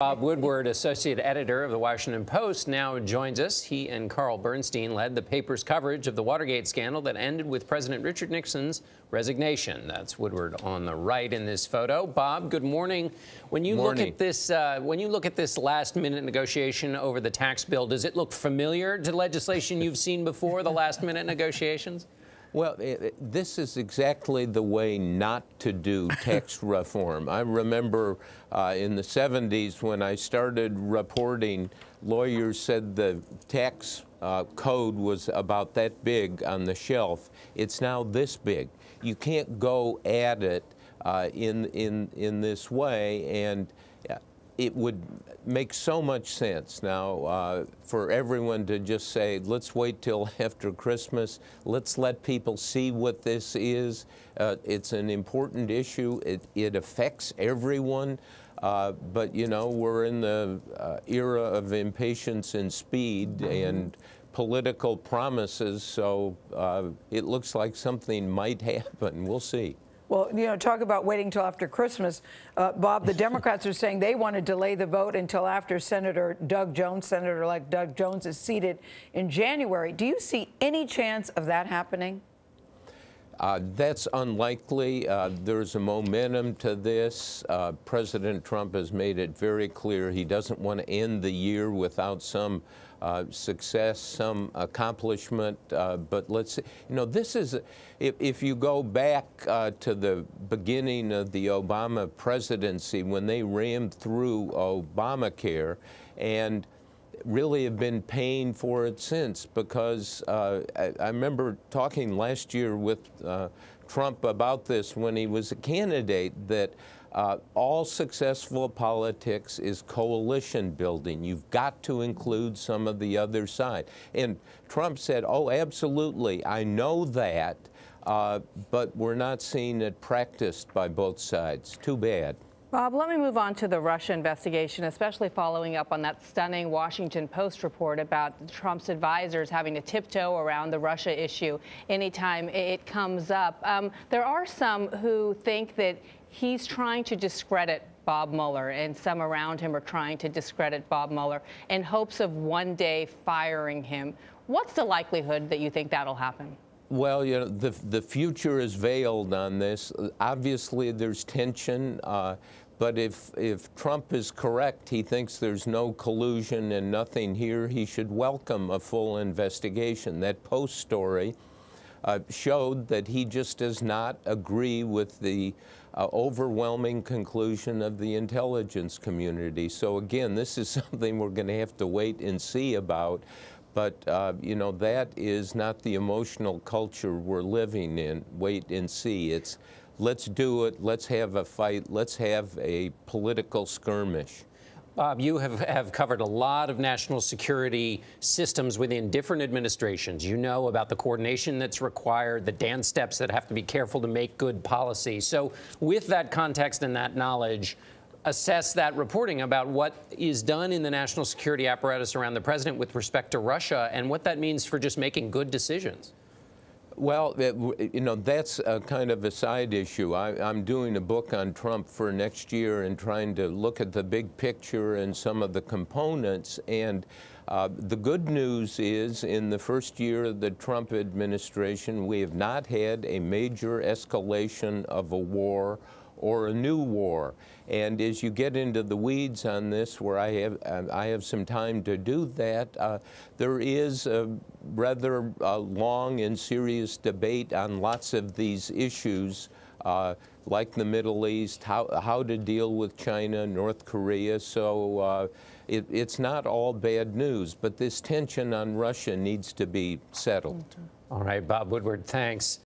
Bob Woodward, associate editor of the Washington Post, now joins us. He and Carl Bernstein led the paper's coverage of the Watergate scandal that ended with President Richard Nixon's resignation. That's Woodward on the right in this photo. Bob, good morning. When you look at this last-minute negotiation over the tax bill, does it look familiar to legislation you've seen before, the last-minute negotiations? Well, this is exactly the way not to do tax reform. I remember in the 70s when I started reporting, lawyers said the tax code was about that big on the shelf. It's now this big. You can't go at it in this way, and it would make so much sense now for everyone to just say, let's wait till after Christmas. Let's let people see what this is. It's an important issue. It affects everyone. But, you know, we're in the era of impatience and speed and political promises, so it looks like something might happen. We'll see. Well, you know, talk about waiting till after Christmas. Bob, the Democrats are saying they want to delay the vote until after Senator-elect Doug Jones is seated in January. Do you see any chance of that happening? That's unlikely. There's a momentum to this. President Trump has made it very clear he doesn't want to end the year without some success, some accomplishment. But let's see. You know, this is, if you go back to the beginning of the Obama presidency, when they rammed through Obamacare, and really have been paying for it since, because I remember talking last year with Trump about this when he was a candidate, that all successful politics is coalition building. You've got to include some of the other side. And Trump said, oh, absolutely, I know that, but we're not seeing it practiced by both sides. Too bad. Bob, let me move on to the Russia investigation, especially following up on that stunning Washington Post report about Trump's advisors having to tiptoe around the Russia issue anytime it comes up. There are some who think that he's trying to discredit Bob Mueller, and some around him are trying to discredit Bob Mueller in hopes of one day firing him. What's the likelihood that you think that'll happen? Well, you know, the future is veiled on this. Obviously, there's tension. But if Trump is correct, he thinks there's no collusion and nothing here, he should welcome a full investigation. That Post story showed that he just does not agree with the overwhelming conclusion of the intelligence community. So again, this is something we're going to have to wait and see about. But, you know, that is not the emotional culture we're living in. Wait and see. It's let's do it, let's have a fight, let's have a political skirmish. Bob, you have covered a lot of national security systems within different administrations. You know about the coordination that's required, the dance steps that have to be careful to make good policy. So with that context and that knowledge, assess that reporting about what is done in the national security apparatus around the president with respect to Russia and what that means for just making good decisions. Well, you know, that's a kind of a side issue. I'm doing a book on Trump for next year and trying to look at the big picture and some of the components. And the good news is, in the first year of the Trump administration, we have not had a major escalation of a war or a new war. And as you get into the weeds on this, where I have some time to do that, there is a rather long and serious debate on lots of these issues, like the Middle East, how to deal with China, North Korea. So it's not all bad news, but this tension on Russia needs to be settled. All right, Bob Woodward, thanks.